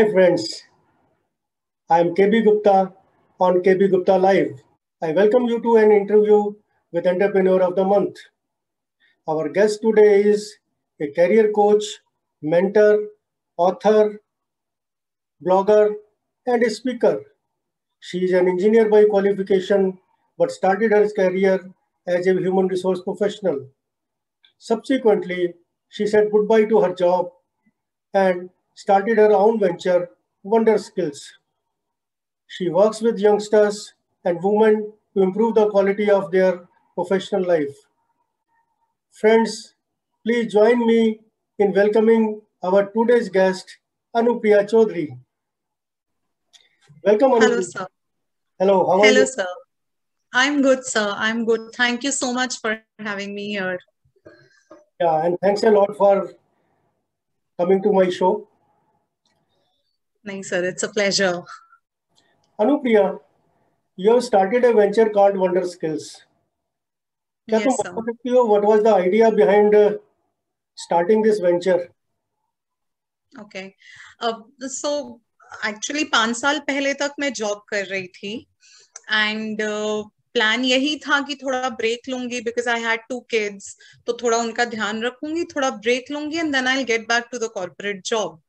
Hi friends, I am KB Gupta on KB Gupta Live. I welcome you to an interview with Entrepreneur of the Month. Our guest today is a career coach, mentor, author, blogger, and a speaker. She is an engineer by qualification but started her career as a human resource professional. Subsequently, she said goodbye to her job and started her own venture, Wonder Skills. She works with youngsters and women to improve the quality of their professional life. Friends, please join me in welcoming our today's guest, Anupriya Chaudhary. Welcome, Hello, Anupriya. sir. Hello, how are Hello, you? sir. I'm good, sir. I'm good. Thank you so much for having me here. Yeah, and thanks a lot for coming to my show. Nice, sir. It's a pleasure. Anupriya, you have started a venture called Wonder Skills. क्या तुम Yes, sir. बता सकती हो what was the idea behind starting this venture? Okay. So actually 5 साल पहले तक मैं job कर रही थी एंड प्लान यही था कि थोड़ा ब्रेक लूंगी बिकॉज आई हैड 2 kids, तो थोड़ा उनका ध्यान रखूंगी, थोड़ा ब्रेक लूंगी and then I get back to the corporate job.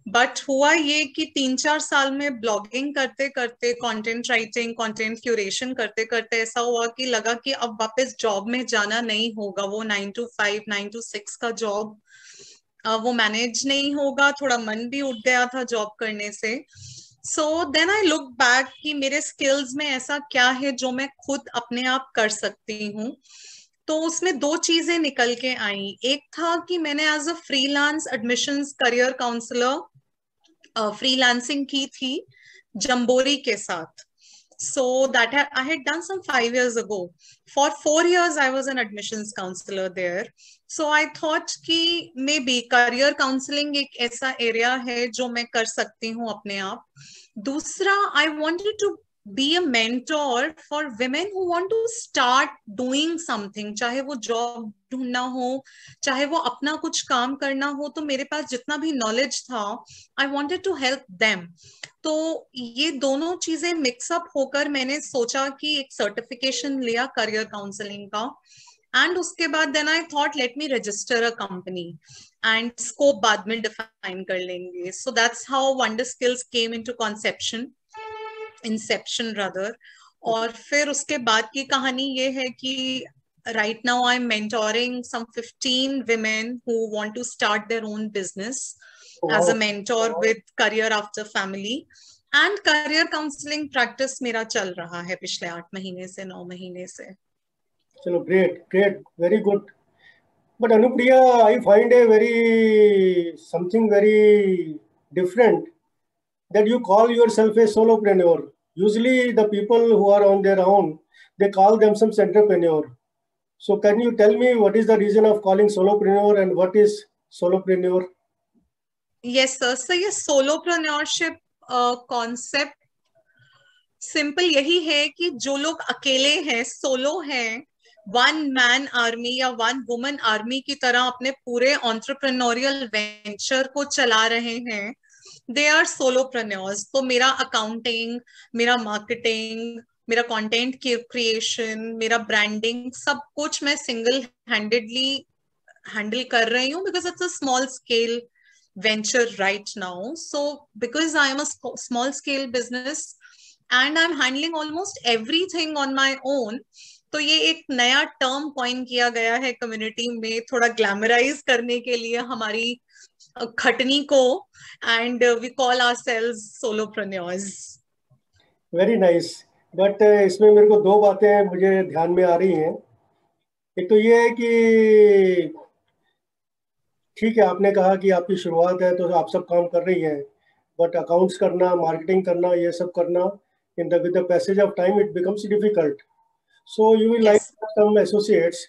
But हुआ ये कि 3-4 साल में ब्लॉगिंग करते करते, कंटेंट राइटिंग, कंटेंट क्यूरेशन करते करते ऐसा हुआ कि लगा कि अब वापस जॉब में जाना नहीं होगा. वो 9 to 5, 9 to 6 का जॉब वो मैनेज नहीं होगा. थोड़ा मन भी उठ गया था जॉब करने से. So then I look back कि मेरे स्किल्स में ऐसा क्या है जो मैं खुद अपने आप कर सकती हूँ. तो उसमें 2 चीजें निकल के आई. एक था कि मैंने as a freelance admissions career counsellor freelancing की थी जम्बोरी के साथ. So that I had done some 5 years ago. For 4 years, I was an admissions counselor there. So I thought कि maybe career counseling एक ऐसा area है जो मैं कर सकती हूँ अपने आप. दूसरा, I wanted to be a mentor for women who want to start doing something. चाहे वो जॉब ढूंढना हो, चाहे वो अपना कुछ काम करना हो, तो मेरे पास जितना भी नॉलेज था, I wanted to help them. तो ये दोनों चीजें मिक्सअप होकर मैंने सोचा कि एक सर्टिफिकेशन लिया करियर काउंसलिंग का. एंड उसके बाद then I thought let me register a company and scope बाद में डिफाइन कर लेंगे. So that's how Wonder Skills came into conception, inception rather. और फिर उसके बाद की कहानी ये है कि right now I'm mentoring some 15 women who want to start their own business as a Wow. mentor with career after family. And career counselling practice मेरा चल रहा है पिछले 8 महीने से 9 महीने से. चलो, great, very good. But Anupriya, I find a something very different that you call yourself a solopreneur. Usually, the people who are on their own, they call themselves entrepreneur. So, can you tell me what is the reason of calling solopreneur and what is solopreneur? Yes sir. So ये solopreneurship concept simple यही है कि जो लोग अकेले हैं, solo हैं, 1 man army या 1 woman आर्मी की तरह अपने पूरे एंटरप्रेन्योरियल वेंचर को चला रहे हैं, दे आर सोलोप्रेन्योर्स. तो मेरा अकाउंटिंग, मेरा मार्केटिंग, मेरा कंटेंट क्रिएशन, मेरा ब्रांडिंग, सब कुछ मैं सिंगल हैंडेडली हैंडल कर रही हूँ because it's a small scale venture right now. So because I am a small scale business and I'm handling almost everything on my own, तो ये एक नया टर्म कॉइन किया गया है कम्युनिटी में थोड़ा ग्लैमराइज करने के लिए हमारी खटनी को. And we call ourselves solopreneurs. Very nice. But इसमें मेरे को दो बातें मुझे ध्यान में आ रही हैं. एक तो ये है कि ठीक है, आपने कहा कि आपकी शुरुआत है तो आप सब काम कर रही हैं, बट अकाउंट्स करना, मार्केटिंग करना, ये सब करना in the with the passage of time it becomes difficult. So you will like yes. some associates,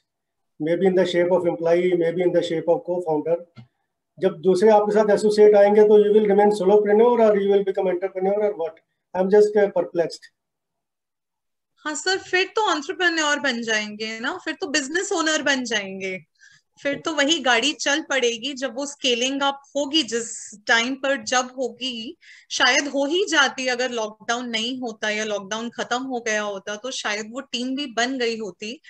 maybe in the shape of employee, maybe in the shape of co-founder. जब दूसरे आपके साथ associate आएंगे तो you will remain solopreneur or you will become entrepreneur or what? I'm just perplexed. हाँ sir, फिर तो entrepreneur बन जाएंगे ना, फिर तो बिजनेस ओनर बन जाएंगे. फिर तो वही गाड़ी चल पड़ेगी जब वो स्केलिंग अप होगी, जिस टाइम पर जब होगी, शायद हो ही जाती अगर लॉकडाउन नहीं होता या लॉकडाउन खत्म हो गया होता तो शायद वो टीम भी बन गई होती।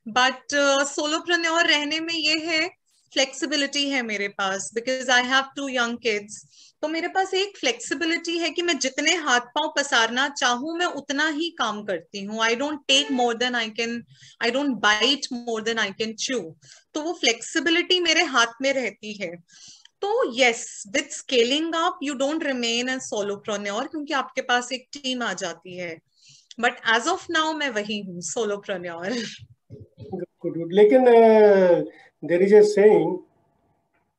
बट सोलोप्रेन्योर रहने में ये है, फ्लेक्सिबिलिटी है मेरे पास, because I have 2 young kids। तो मेरे पास एक फ्लेक्सिबिलिटी है कि मैं जितने हाथ पांव पसारना चाहूं मैं उतना ही काम करती हूँ। I don't take more than I can, I don't bite more than I can chew. तो वो फ्लेक्सिबिलिटी मेरे हाथ में रहती है। तो yes, with scaling up you don't remain as solopreneur, क्योंकि आपके पास एक टीम आ जाती है। बट एज ऑफ नाउ मैं वही हूँ, सोलोप्रेन्योर। Good. लेकिन there is a saying,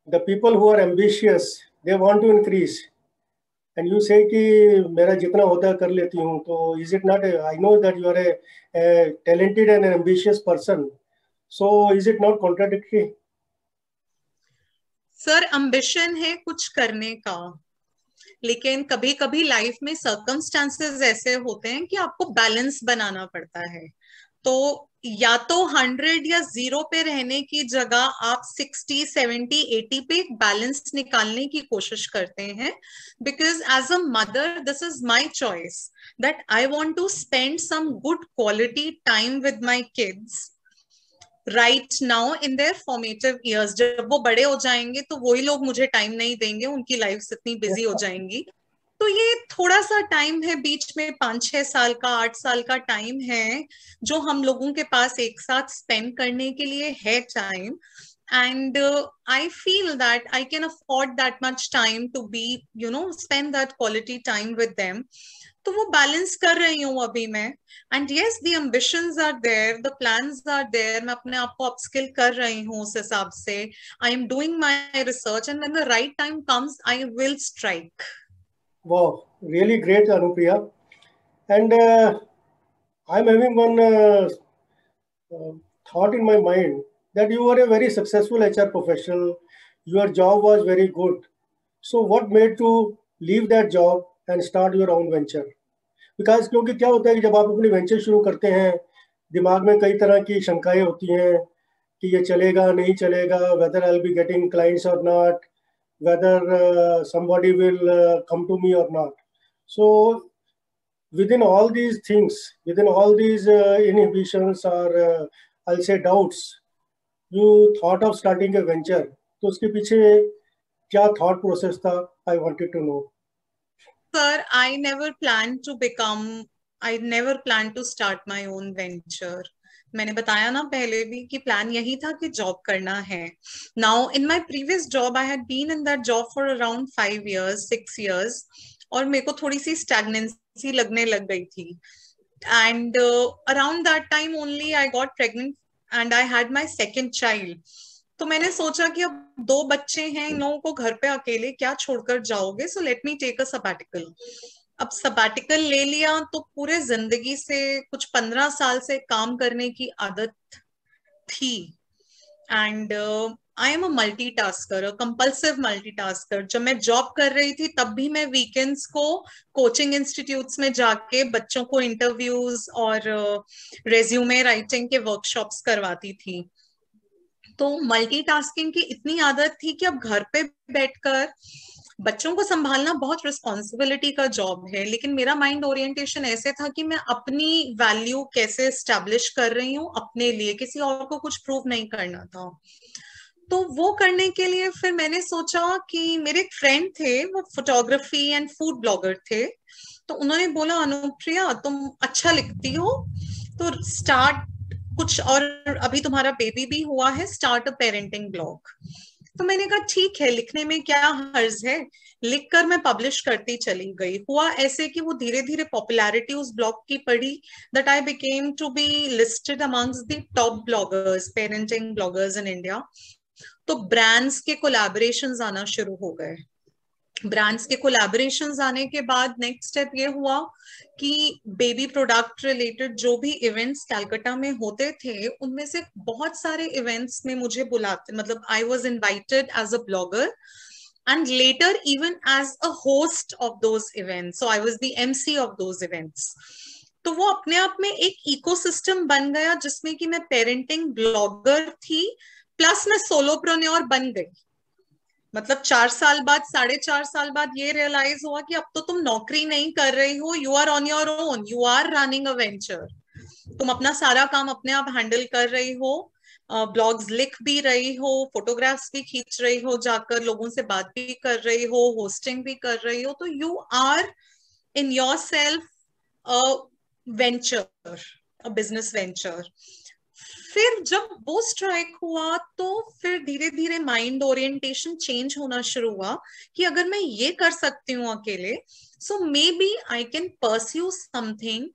the people who are ambitious, they want to increase. And you say कि मेरा जितना होता है कर लेती हूँ, तो is it not? I know that you are a talented and an ambitious person. So is it not contradictory? Sir, ambition है कुछ करने का, लेकिन कभी कभी लाइफ में सर्कमस्टांसेस ऐसे होते हैं कि आपको बैलेंस बनाना पड़ता है। तो या तो 100 या 0 पे रहने की जगह आप 60, 70, 80 पे एक बैलेंस निकालने की कोशिश करते हैं। Because as a mother this is my choice that I want to spend some good quality time with my kids right now in their formative years. जब वो बड़े हो जाएंगे तो वही लोग मुझे टाइम नहीं देंगे, उनकी लाइफ इतनी बिजी हो जाएंगी। तो ये थोड़ा सा टाइम है बीच में, 5-6 साल का, 8 साल का टाइम है जो हम लोगों के पास एक साथ स्पेंड करने के लिए है time. And I feel that I can afford that much time to be spend that quality time with them. तो वो बैलेंस कर रही हूँ अभी मैं। And yes, the ambitions are there, the plans are there. मैं अपने आप को अपस्किल कर रही हूँ उस हिसाब से। I am doing my research and when the right time comes I will strike. Wow, really great, Anupriya. And I'm having one uh, thought in my mind that you were a very successful HR professional. Your job was very good. So what made you leave that job and start your own venture? Because क्योंकि क्या होता है कि जब आप अपनी venture शुरू करते हैं, दिमाग में कई तरह की शंकाएं होती हैं कि ये चलेगा नहीं चलेगा, whether I'll be getting clients or not, whether somebody will come to me or not. So within all these things, within all these inhibitions or I'll say doubts, you thought of starting a venture. तो उसके पीछे क्या thought process था? I wanted to know. Sir, I never planned to start my own venture. मैंने बताया ना पहले भी कि प्लान यही था कि जॉब करना है। Now in my previous job I had been in that job for around 5 years, 6 years, और मेरे को थोड़ी सी स्टैग्नेंसी लगने लग गई थी। And around that time only I got pregnant and I had my second child. तो मैंने सोचा कि अब 2 बच्चे हैं, इन लोगों को घर पे अकेले क्या छोड़कर जाओगे, so let me take a sabbatical. अब सबैटिकल ले लिया तो पूरे जिंदगी से कुछ 15 साल से काम करने की आदत थी। And I am a multitasker, a compulsive multitasker. जब मैं जॉब कर रही थी तब भी मैं वीकेंड्स को कोचिंग इंस्टीट्यूट्स में जाके बच्चों को इंटरव्यूज और रेज्यूमे राइटिंग के वर्कशॉप्स करवाती थी। तो मल्टीटास्किंग की इतनी आदत थी कि अब घर पे बैठकर बच्चों को संभालना बहुत रिस्पॉन्सिबिलिटी का जॉब है, लेकिन मेरा माइंड ओरिएंटेशन ऐसे था कि मैं अपनी वैल्यू कैसे एस्टेब्लिश कर रही हूँ अपने लिए, किसी और को कुछ प्रूव नहीं करना था। तो वो करने के लिए फिर मैंने सोचा कि मेरे एक फ्रेंड थे, वो फोटोग्राफी एंड फूड ब्लॉगर थे। तो उन्होंने बोला, अनुप्रिया तुम अच्छा लिखती हो तो स्टार्ट कुछ, और अभी तुम्हारा बेबी भी हुआ है, स्टार्ट अ पेरेंटिंग ब्लॉग। तो मैंने कहा ठीक है, लिखने में क्या हर्ज है। लिखकर मैं पब्लिश करती चली गई। हुआ ऐसे कि वो धीरे धीरे पॉपुलैरिटी उस ब्लॉग की पड़ी, that I became to be listed amongst the top bloggers, parenting bloggers in India. तो ब्रांड्स के कोलैबोरेशंस आना शुरू हो गए। ब्रांड्स के कोलैबोरेशंस आने के बाद नेक्स्ट स्टेप ये हुआ कि बेबी प्रोडक्ट रिलेटेड जो भी इवेंट्स कलकत्ता में होते थे, उनमें से बहुत सारे इवेंट्स में मुझे बुलाते, मतलब I was invited as a blogger and later even as a host of those events, so I was the MC of those events. तो वो अपने आप में एक इकोसिस्टम बन गया जिसमें कि मैं पेरेंटिंग ब्लॉगर थी प्लस मैं सोलोप्रेन्योर बन गई। मतलब 4 साल बाद, 4.5 साल बाद ये रियलाइज हुआ कि अब तो तुम नौकरी नहीं कर रही हो, you are on your own, you are running a venture. तुम अपना सारा काम अपने आप हैंडल कर रही हो, ब्लॉग्स लिख भी रही हो, फोटोग्राफ्स भी खींच रही हो, जाकर लोगों से बात भी कर रही हो, होस्टिंग भी कर रही हो, तो you are in your self a venture, a business venture. फिर जब वो स्ट्राइक हुआ तो फिर धीरे धीरे माइंड ओरिएंटेशन चेंज होना शुरू हुआ कि अगर मैं ये कर सकती हूँ अकेले, so maybe I can pursue something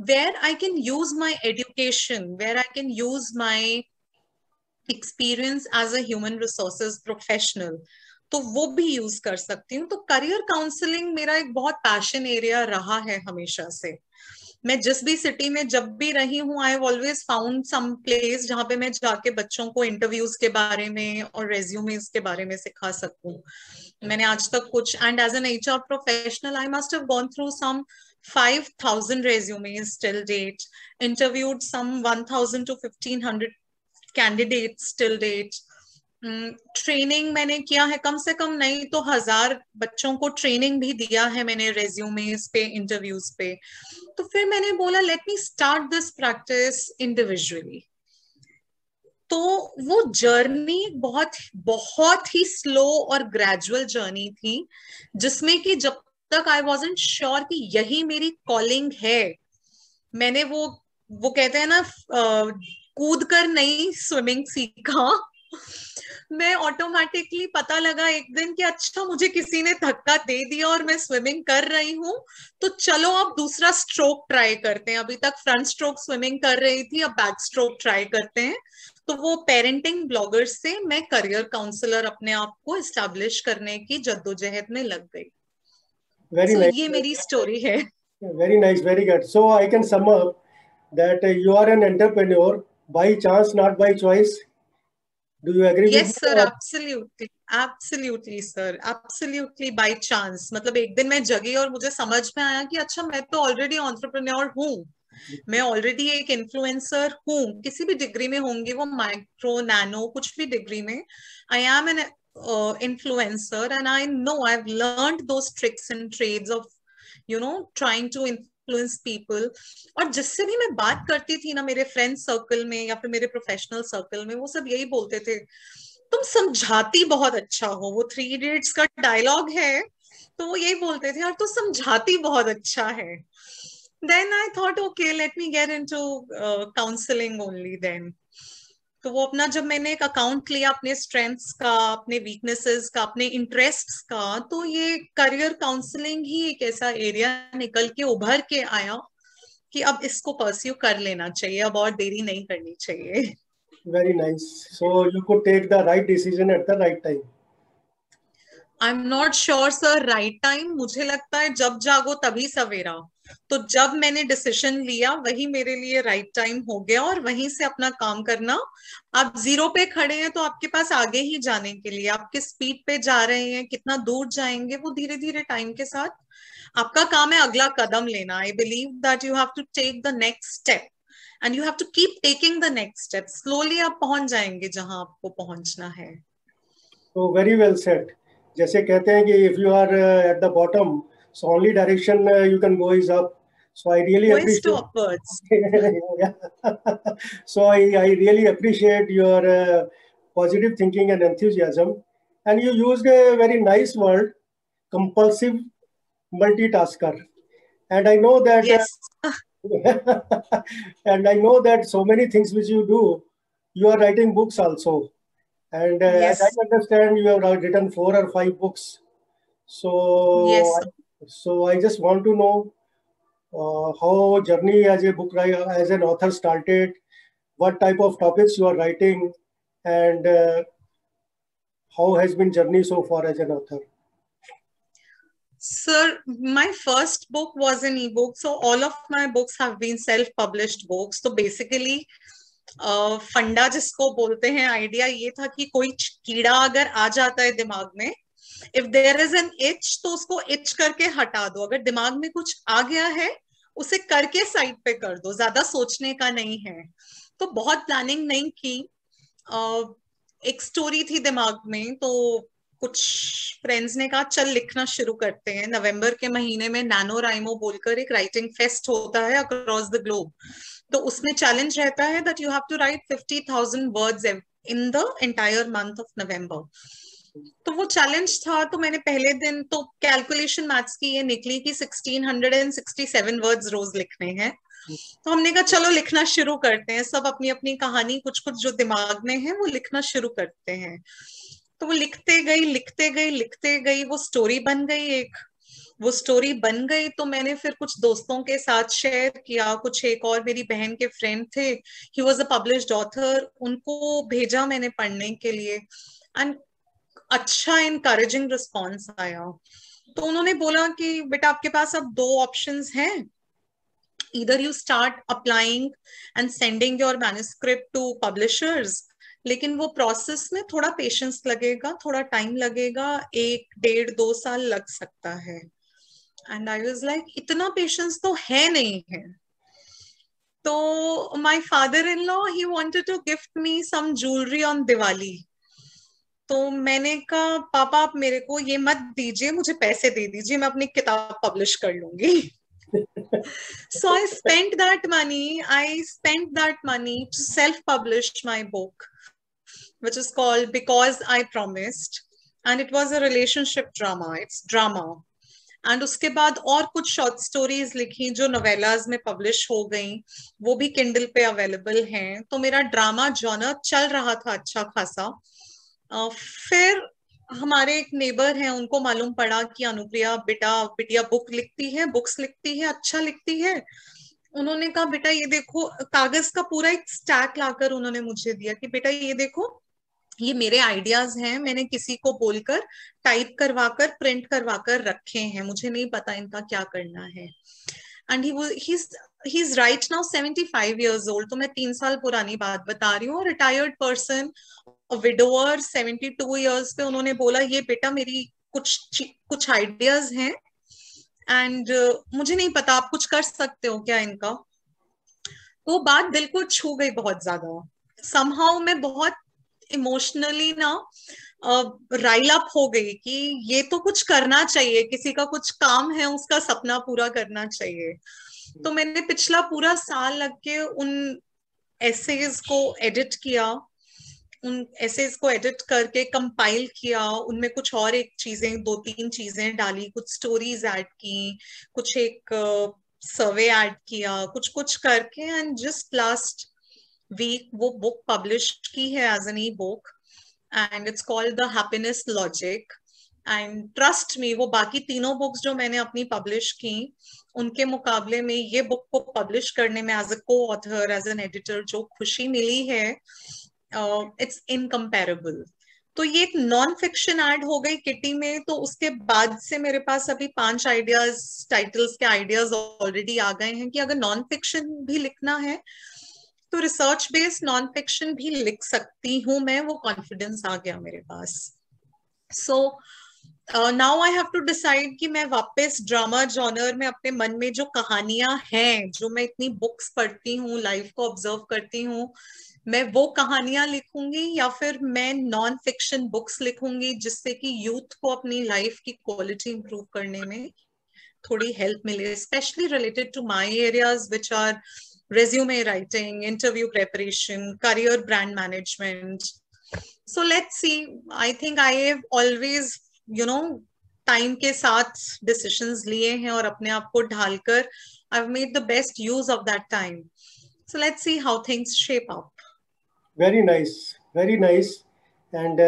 where I can use my education, where I can use my experience as a human resources professional, तो वो भी यूज कर सकती हूँ। तो करियर काउंसलिंग मेरा एक बहुत पैशन एरिया रहा है हमेशा से। मैं जिस भी सिटी में जब भी रही हूँ, I have always found some place जहाँ पे मैं जाके बच्चों को इंटरव्यूज के बारे में और रेज्यूमेस के बारे में सिखा सकूं। मैंने आज तक कुछ, and as an HR professional I must have gone through some 5,000 resumes till date, interviewed some 1,000 to 1,500 candidates till date. Training मैंने किया है कम से कम नहीं तो 1,000 बच्चों को ट्रेनिंग भी दिया है मैंने रेज्यूमेस पे, इंटरव्यूज पे। तो फिर मैंने बोला let me start this practice individually. तो वो जर्नी बहुत बहुत ही स्लो और ग्रेजुअल जर्नी थी, जिसमें कि जब तक आई वॉजंट श्योर कि यही मेरी कॉलिंग है, मैंने वो कहते हैं ना, कूद कर नहीं स्विमिंग सीखा। मैं ऑटोमेटिकली पता लगा एक दिन कि अच्छा मुझे किसी ने धक्का दे दिया और मैं स्विमिंग कर रही हूँ, तो चलो अब दूसरा स्ट्रोक ट्राई करते हैं। अभी तक फ्रंट स्ट्रोक स्विमिंग कर रही थी, अब बैक स्ट्रोक ट्राई करते हैं। तो वो पेरेंटिंग ब्लॉगर से मैं करियर काउंसलर अपने आप को एस्टैब्लिश करने की जद्दोजहद में लग गई। Very So nice. ये मेरी स्टोरी है। Very nice. Very good. So I can sum up that you are an entrepreneur by chance, not by choice. Do you agree with yes me? Sir, absolutely absolutely sir, absolutely by chance. मतलब एक दिन मैं जगी और मुझे समझ में आया कि अच्छा मैं तो ऑलरेडी एंटरप्रेन्योर हूँ, मैं ऑलरेडी एक इन्फ्लुएंसर हूँ, किसी भी डिग्री में होंगी वो, माइक्रो नैनो कुछ भी डिग्री में, I am an influencer and I know I have learned those tricks and trades of trying to influence people. और जिससे भी मैं बात करती थी ना, मेरे फ्रेंड सर्कल में या फिर मेरे प्रोफेशनल सर्कल में, वो सब यही बोलते थे तुम समझाती बहुत अच्छा हो। वो 3 इडियट्स का डायलॉग है, तो वो यही बोलते थे, और तू समझाती बहुत अच्छा है। Then I thought okay let me get into counselling only then. तो वो अपना, जब मैंने एक अकाउंट लिया अपने स्ट्रेंथ्स का, अपने वीकनेसेस का, अपने इंटरेस्ट्स का, तो ये करियर काउंसलिंग ही एक ऐसा एरिया निकल के उभर के आया कि अब इसको परस्यू कर लेना चाहिए, अब और देरी नहीं करनी चाहिए। Very nice. So you could take the right decision at the right time. I am not sure sir right time, मुझे लगता है जब जागो तभी सवेरा। तो जब मैंने डिसीजन लिया वही मेरे लिए राइट टाइम हो गया, और वहीं से अपना काम करना। आप जीरो पे खड़े हैं तो आपके पास आगे ही जाने के लिए, आप किस स्पीड पे जा रहे हैं, कितना दूर जाएंगे, वो धीरे धीरे टाइम के साथ आपका काम है अगला कदम लेना। I believe that you have to take the next step and you have to keep taking the next step. Slowly आप पहुंच जाएंगे जहां आपको पहुंचना है। So very well said. जैसे कहते हैं कि if you are at the bottom, so only direction you can go is up. So I really Voice to appreciate. upwards. Yeah. So I really appreciate your positive thinking and enthusiasm. And you used a very nice word, compulsive multitasker. And I know that, Yes. and I know that so many things which you do, you are writing books also. And as I Yes. understand, you have written 4 or 5 books. So, Yes. so I just want to know how journey as a book writer, as an author started, what type of topics you are writing, and how has been journey so far as an author. Sir, my first book was an ebook. So all of my books have been self-published books. So basically, फंडा जिसको बोलते हैं, idea ये था कि कोई कीड़ा अगर आ जाता है दिमाग में, if there is an itch, तो उसको इच करके हटा दो। अगर दिमाग में कुछ आ गया है, उसे करके साइड पे कर दो, ज्यादा सोचने का नहीं है। तो बहुत प्लानिंग नहीं की, एक स्टोरी थी दिमाग में, तो कुछ फ्रेंड्स ने कहा चल लिखना शुरू करते हैं। नवंबर के महीने में नैनो राइमो बोलकर एक राइटिंग फेस्ट होता है अक्रॉस द ग्लोब। तो उसमें चैलेंज रहता है that you have to write 50,000 words in the entire month of November. तो वो चैलेंज था, तो मैंने पहले दिन तो कैलकुलेशन मैथ्स की ये निकली कि 1667 वर्ड्स रोज लिखने हैं। तो हमने कहा चलो लिखना शुरू करते हैं, सब अपनी अपनी कहानी कुछ कुछ जो दिमाग में है वो लिखना शुरू करते हैं। तो वो लिखते गई लिखते गई लिखते गई, वो स्टोरी बन गई एक। वो स्टोरी बन गई तो मैंने फिर कुछ दोस्तों के साथ शेयर किया, कुछ एक और मेरी बहन के फ्रेंड थे, he was a published author, उनको भेजा मैंने पढ़ने के लिए। एंड अच्छा इनकरेजिंग रिस्पॉन्स आया। तो उन्होंने बोला कि बेटा आपके पास अब दो ऑप्शंस हैं, either you start applying and sending your manuscript to publishers, लेकिन वो प्रोसेस में थोड़ा पेशेंस लगेगा, थोड़ा टाइम लगेगा, 1 1.5 2 साल लग सकता है। एंड आई वाज लाइक इतना पेशेंस तो है नहीं है। तो my father in law he wanted to gift me some jewellery on Diwali. तो मैंने कहा पापा आप मेरे को ये मत दीजिए, मुझे पैसे दे दीजिए, मैं अपनी किताब पब्लिश कर लूंगी। So I spent that money to self-publish my book, which is called Because I Promised, and it was a relationship drama. It's drama. And उसके बाद और कुछ शॉर्ट स्टोरीज लिखी जो नोवेलाज में पब्लिश हो गई, वो भी किंडल पे अवेलेबल हैं। तो मेरा ड्रामा जॉनर चल रहा था अच्छा खासा। फिर हमारे एक नेबर हैं, उनको मालूम पड़ा कि अनुप्रिया बिटिया बुक लिखती है, बुक्स लिखती है, अच्छा लिखती है। उन्होंने कहा बेटा ये देखो, कागज का पूरा एक स्टैक लाकर उन्होंने मुझे दिया कि बेटा ये देखो, ये मेरे आइडियाज हैं, मैंने किसी को बोलकर टाइप करवाकर प्रिंट करवाकर रखे हैं, मुझे नहीं पता इनका क्या करना है। And he is right now 75 years old। तो मैं 3 साल पुरानी बात बता रही हूँ। रिटायर्ड पर्सन, विडोअर, 72 years पे, उन्होंने बोला ये बेटा मेरी कुछ आइडियाज हैं एंड मुझे नहीं पता आप कुछ कर सकते हो क्या इनका। तो बात दिल को छू गई बहुत ज्यादा। समहाउ मैं बहुत इमोशनली ना राइल अप हो गई कि ये तो कुछ करना चाहिए, किसी का कुछ काम है, उसका सपना पूरा करना चाहिए। तो मैंने पिछला पूरा साल लग के उन एसेज को एडिट किया, उन एसेज को एडिट करके कंपाइल किया, उनमें कुछ और एक चीजें 2 3 चीजें डाली, कुछ स्टोरीज ऐड की, कुछ एक सर्वे ऐड किया, कुछ कुछ करके, एंड जस्ट लास्ट वीक वो बुक पब्लिश की है as an e book, and it's called the Happiness Logic. And trust me, वो बाकी 3 बुक्स जो मैंने अपनी पब्लिश की उनके मुकाबले में ये बुक को पब्लिश करने में एज अ को ऑथर, एज एन एडिटर जो खुशी मिली है, इट्स इनकम्पेरेबल। तो ये एक नॉन फिक्शन ऐड हो गई किटी में। तो उसके बाद से मेरे पास अभी 5 आइडियाज, टाइटल्स के आइडियाज ऑलरेडी आ गए हैं कि अगर नॉन फिक्शन भी लिखना है तो रिसर्च बेस्ड नॉन फिक्शन भी लिख सकती हूँ मैं, वो कॉन्फिडेंस आ गया मेरे पास। So now I have to decide कि मैं वापस ड्रामा जॉनर में अपने मन में जो कहानियां हैं, जो मैं इतनी बुक्स पढ़ती हूँ, लाइफ को ऑब्जर्व करती हूँ, मैं वो कहानियां लिखूंगी या फिर मैं नॉन फिक्शन बुक्स लिखूंगी जिससे कि यूथ को अपनी लाइफ की क्वालिटी इंप्रूव करने में थोड़ी हेल्प मिले, specially related to my areas which are resume writing, interview preparation, career brand management. So let's see. I think I have always, time के साथ decisions लिए हैं और अपने आप को ढालकर I've made the best use of that time. So let's see how things shape up. Very nice, very nice. And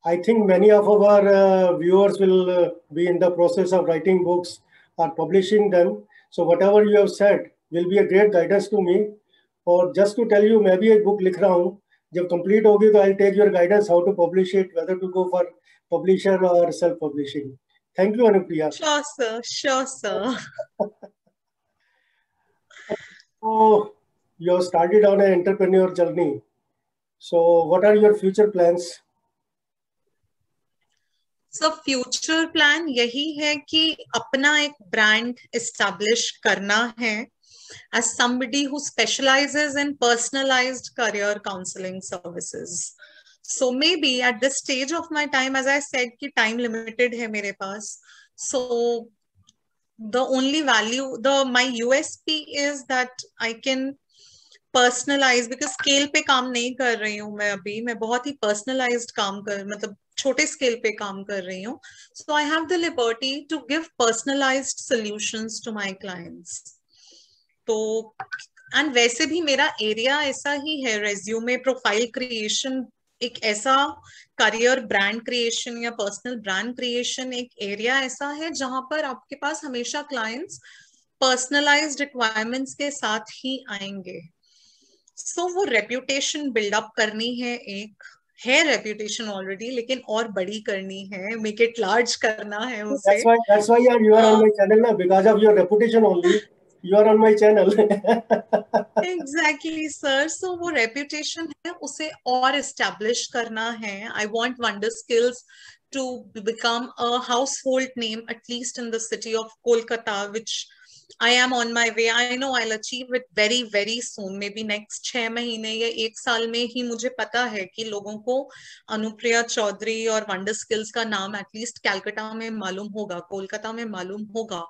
I think many of our viewers will be in the process of writing books or publishing them. So whatever you have said will be a great guidance to me. और just to tell you, मैं भी एक book लिख रहा हूँ, जब complete होगी तो I'll take your guidance how to publish it, whether to go for publisher or self-publishing. Thank you, Anupriya. Sure, sir. Sure, sir. So you have started on an entrepreneur journey. So what are your future plans? So future plan यही है कि अपना एक brand establish करना है as somebody who specializes in personalized career counseling services. So maybe at this stage of my time, as I said, कि time limited है मेरे पास. So the only value, my USP is that I can personalize, because scale पे काम नहीं कर रही हूँ मैं अभी. मैं बहुत ही personalized काम कर, मतलब छोटे scale पे काम कर रही हूँ. So I have the liberty to give personalized solutions to my clients. तो एंड वैसे भी मेरा एरिया ऐसा ही है, रेज्यूमे प्रोफाइल क्रिएशन एक ऐसा, करियर ब्रांड क्रिएशन या पर्सनल ब्रांड क्रिएशन एक एरिया ऐसा है जहां पर आपके पास हमेशा क्लाइंट्स पर्सनलाइज्ड रिक्वायरमेंट्स के साथ ही आएंगे. सो वो रेप्यूटेशन बिल्डअप करनी है रेप्यूटेशन ऑलरेडी, लेकिन और बड़ी करनी है, मेक इट लार्ज करना है उसे. That's why you are on my channel now, because of your reputation only. You are on my channel. Exactly, sir. So वो reputation है, उसे और establish करना है. I want Wonder Skills to become a household name, at least in the city of Kolkata, which I am on my way. I know I'll achieve it very, very soon. Maybe next 6 महीने या 1 साल में ही मुझे पता है कि लोगों को अनुप्रिया चौधरी और Wonder Skills का नाम at least कैलकाटा में मालूम होगा, कोलकाता में मालूम होगा.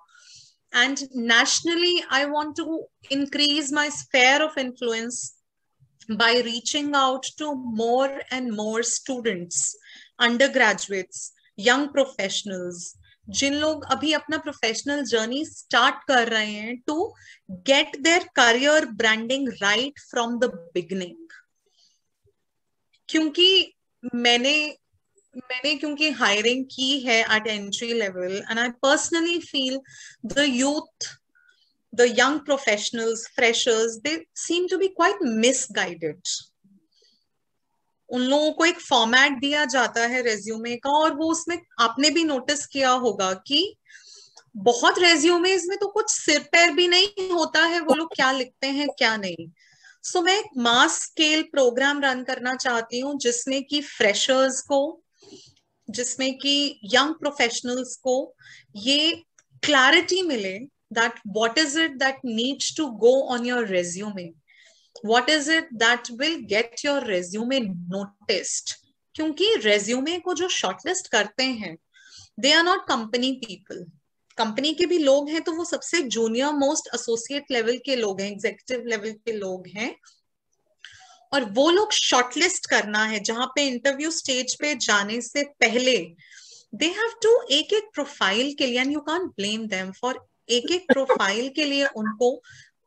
And nationally, I want to increase my sphere of influence by reaching out to more and more students, undergraduates, young professionals, जिन लोग अभी अपना प्रोफेशनल जर्नी स्टार्ट कर रहे हैं, to get their career branding right from the beginning. क्योंकि मैंने क्योंकि hiring की है at entry level, and I personally feel the youth, the young professionals, freshers, they seem to be quite misguided. उन लोगों को एक फॉर्मेट दिया जाता है रेज्यूमे का, और वो उसमें आपने भी नोटिस किया होगा कि बहुत रेज्यूमेज में तो कुछ सिर पैर भी नहीं होता है, वो लोग क्या लिखते हैं क्या नहीं. सो मैं एक मास स्केल प्रोग्राम रन करना चाहती हूँ जिसमें कि फ्रेशर्स को, जिसमें कि यंग प्रोफेशनल्स को ये क्लैरिटी मिले that what is it that needs to go on your resume, what is it that will get your resume noticed. क्योंकि resume को जो shortlist करते हैं, they are not company people. Company के भी लोग हैं तो वो सबसे जूनियर मोस्ट एसोसिएट लेवल के लोग हैं, एग्जीक्यूटिव लेवल के लोग हैं, और वो लोग शॉर्टलिस्ट करना है. जहां पे इंटरव्यू स्टेज पे जाने से पहले दे हैव टू एक एक प्रोफाइल के लिए, and you can't blame them for, एक एक प्रोफाइल के लिए उनको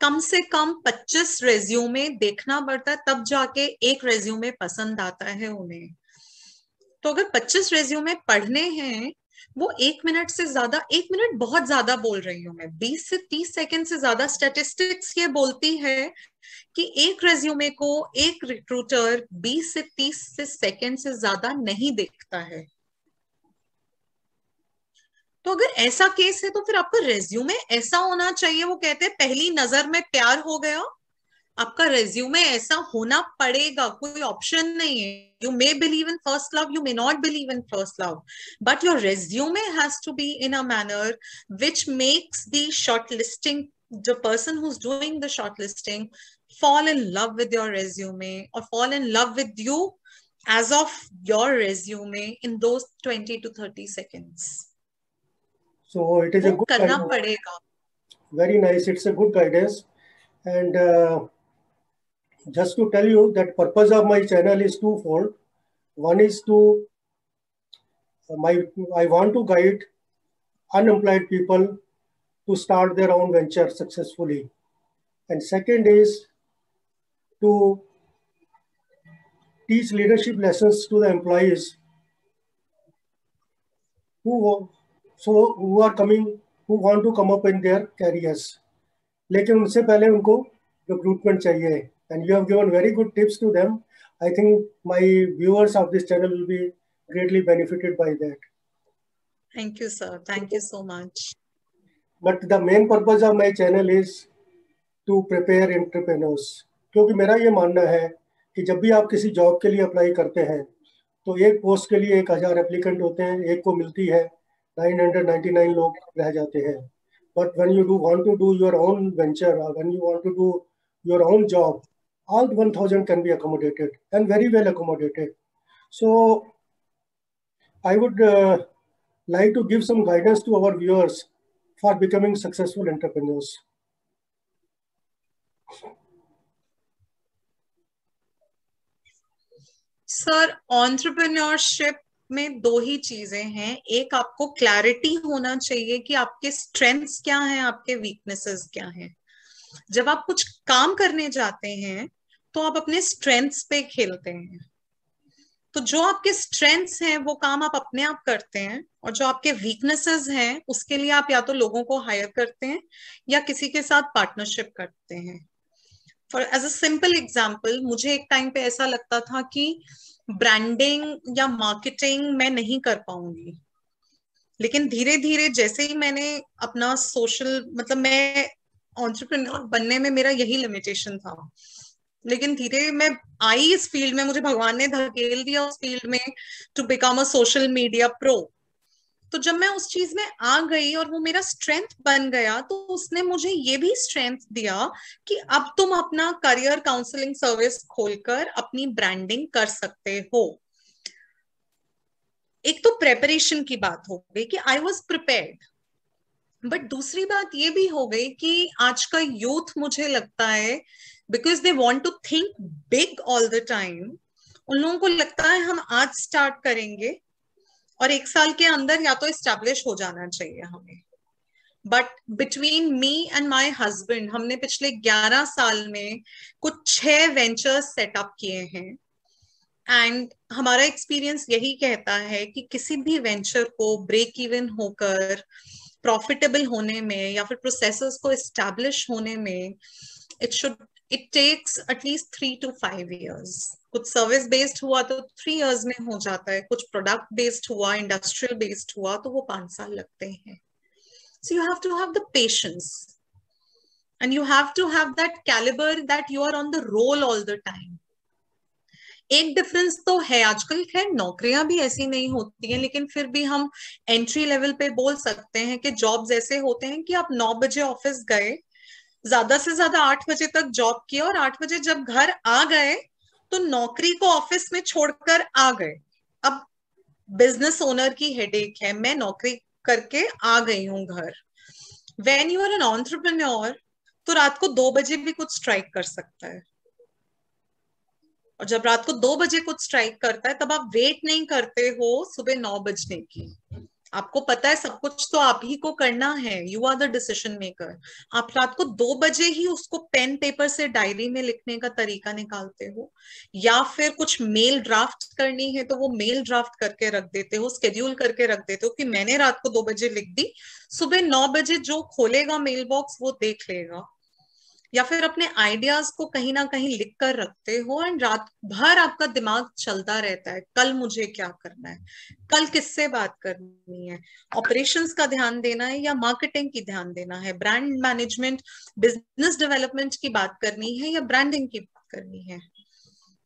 कम से कम 25 रेज्यूमे देखना पड़ता है, तब जाके एक रेज्यूमे पसंद आता है उन्हें. तो अगर 25 रेज्यूमे पढ़ने हैं, वो 1 मिनट से ज्यादा, 1 मिनट बहुत ज्यादा बोल रही हूँ मैं, 20 से 30 सेकंड से ज्यादा स्टैटिस्टिक्स ये बोलती है कि एक रेज्यूमे को एक रिक्रूटर 20 से 30 से सेकंड से ज्यादा नहीं देखता है. तो अगर ऐसा केस है तो फिर आपका रेज्यूमे ऐसा होना चाहिए, वो कहते हैं पहली नजर में प्यार हो गया. आपका रेज्यूमे ऐसा होना पड़ेगा, कोई ऑप्शन नहीं है. You may believe in first love, you may not believe in first love, but your resume has to be in a manner which makes the shortlisting, the person who is doing the shortlisting, fall in love with your resume or fall in love with you as of your resume in those 20 to 30 seconds. So it is a good करना guidance. पड़ेगा. Very nice. It's a good guidance. And just to tell you that purpose of my channel is twofold. One is to I want to guide unemployed people to start their own venture successfully. And second is to teach leadership lessons to the employees who are coming, who want to come up in their careers. लेकिन उनसे पहले उनको recruitment चाहिए. And you have given very good tips to them. I think my viewers of this channel will be greatly benefited by that. Thank you, sir. Thank you so much. But the main purpose of my channel is to prepare entrepreneurs. क्योंकि मेरा ये मानना है कि जब भी आप किसी जॉब के लिए अप्लाई करते हैं तो एक पोस्ट के लिए 1000 एप्लीकेंट होते हैं, एक को मिलती है, 999 लोग रह जाते हैं. But when you want to do your own venture, or when you want to do your own job, all 1000 can be accommodated and very well accommodated. So I would like to give some guidance to our viewers for becoming successful entrepreneurs. Sir, entrepreneurship में दो ही चीजें हैं. एक, आपको clarity होना चाहिए कि आपके स्ट्रेंथ्स क्या हैं, आपके वीकनेसेस क्या हैं. जब आप कुछ काम करने जाते हैं तो आप अपने स्ट्रेंथ्स पे खेलते हैं. तो जो आपके स्ट्रेंथ्स हैं वो काम आप अपने आप करते हैं, और जो आपके वीकनेसेस हैं उसके लिए आप या तो लोगों को हायर करते हैं या किसी के साथ पार्टनरशिप करते हैं. For as a simple example, मुझे एक टाइम पे ऐसा लगता था कि ब्रांडिंग या मार्केटिंग मैं नहीं कर पाऊंगी. लेकिन धीरे धीरे जैसे ही मैंने अपना सोशल, मतलब मैं एंटरप्रेन्योर बनने में मेरा यही लिमिटेशन था, लेकिन धीरे मैं आई इस फील्ड में, मुझे भगवान ने धकेल दिया उस फील्ड में to become a social media pro. तो जब मैं उस चीज में आ गई और वो मेरा स्ट्रेंथ बन गया, तो उसने मुझे ये भी स्ट्रेंथ दिया कि अब तुम अपना करियर काउंसलिंग सर्विस खोलकर अपनी ब्रांडिंग कर सकते हो. एक तो प्रेपरेशन की बात हो गई कि आई वॉज प्रिपेयर्ड, बट दूसरी बात ये भी हो गई कि आज का यूथ, मुझे लगता है, because they want to think big all the time, उन लोगों को लगता है हम आज स्टार्ट करेंगे और एक साल के अंदर या तो एस्टैब्लिश हो जाना चाहिए हमें. But between me and my husband, हमने पिछले 11 साल में कुछ 6 वेंचर्स सेटअप किए हैं. एंड हमारा एक्सपीरियंस यही कहता है कि किसी भी वेंचर को ब्रेक इवन होकर प्रॉफिटेबल होने में या फिर प्रोसेसेस को एस्टैब्लिश होने में it takes at least 3 to 5 years. कुछ सर्विस बेस्ड हुआ तो 3 years में हो जाता है, कुछ प्रोडक्ट बेस्ड हुआ, इंडस्ट्रियल बेस्ड हुआ तो वो 5 साल लगते हैं. So you have to have the patience and you have to have that caliber that you are on the roll all the time. एक डिफरेंस तो है, आजकल खैर नौकरियां भी ऐसी नहीं होती हैं, लेकिन फिर भी हम एंट्री लेवल पे बोल सकते हैं कि जॉब्स ऐसे होते हैं कि आप 9 बजे ऑफिस गए, ज्यादा से ज्यादा 8 बजे तक जॉब किया, और 8 बजे जब घर आ गए तो नौकरी को ऑफिस में छोड़कर आ गए. अब बिजनेस ओनर की हेडेक है, मैं नौकरी करके आ गई हूं घर. When you are an entrepreneur, तो रात को 2 बजे भी कुछ स्ट्राइक कर सकता है, और जब रात को 2 बजे कुछ स्ट्राइक करता है तब आप वेट नहीं करते हो सुबह 9 बजने की. आपको पता है सब कुछ तो आप ही को करना है, you are the decision maker. आप रात को 2 बजे ही उसको पेन पेपर से डायरी में लिखने का तरीका निकालते हो, या फिर कुछ मेल ड्राफ्ट करनी है तो वो मेल ड्राफ्ट करके रख देते हो, स्केड्यूल करके रख देते हो कि मैंने रात को 2 बजे लिख दी, सुबह 9 बजे जो खोलेगा मेल बॉक्स वो देख लेगा. या फिर अपने आइडियाज को कहीं ना कहीं लिख कर रखते हो, एंड रात भर आपका दिमाग चलता रहता है, कल मुझे क्या करना है, कल किससे बात करनी है, ऑपरेशंस का ध्यान देना है या मार्केटिंग की ध्यान देना है, ब्रांड मैनेजमेंट, बिजनेस डेवलपमेंट की बात करनी है या ब्रांडिंग की बात करनी है,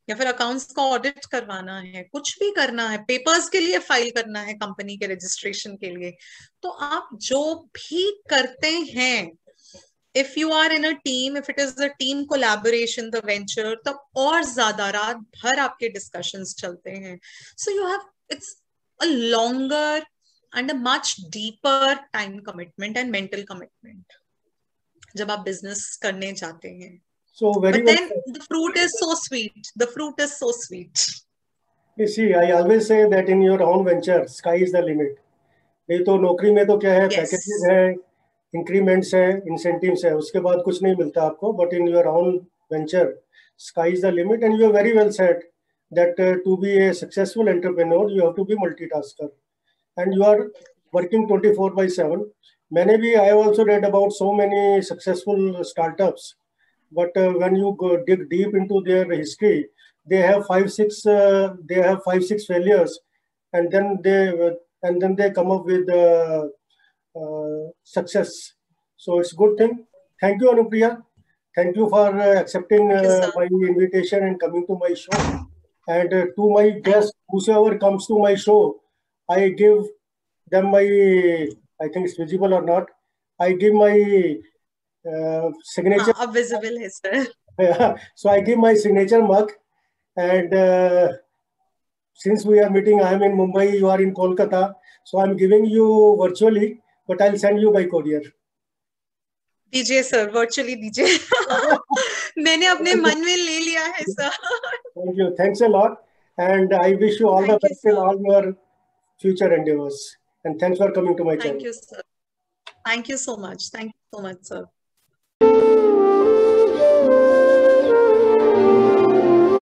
या फिर अकाउंट्स का ऑडिट करवाना है, कुछ भी करना है, पेपर्स के लिए फाइल करना है कंपनी के रजिस्ट्रेशन के लिए. तो आप जो भी करते हैं, if you are in a team, if it is a team collaboration, the venture, तब और ज्यादा रात भर आपके डिस्कशंस चलते हैं. So you have, it's a longer and a much deeper time commitment and mental commitment जब आप business करने जाते हैं. So very But well then said. the fruit is so sweet. The fruit is so sweet. You see, I always say that in your own venture, sky is the limit. नहीं तो नौकरी में तो क्या है, Yes. पैकेजेस है, increments है, incentives है, उसके बाद कुछ नहीं मिलता आपको. But in your own venture, sky is the limit, and you have very well said that to be a successful entrepreneur, you have to be multitasker, and you are working 24/7. मैंने भी, I have also read about so many successful startups, but when you go dig deep into their history, they have 5 6 failures, and then they come up with success. So it's good thing. Thank you, Anupriya. Thank you for accepting Thank you, sir. my invitation and coming to my show. And to my guests, whosoever comes to my show, I give them my, I think it's visible or not, I give my signature. अब visible है sir. So I give my signature mug, and since we are meeting, I am in Mumbai, you are in Kolkata, so I'm giving you virtually, but I'll send you by courier. दीजिए sir, virtually दीजिए. मैंने अपने मन में ले लिया है sir. Thank you. Thanks a lot. And I wish you all the Thank you, best in sir. all your future endeavors. And thanks for coming to my channel. Thank you, sir. Thank you so much. Thank you so much, sir.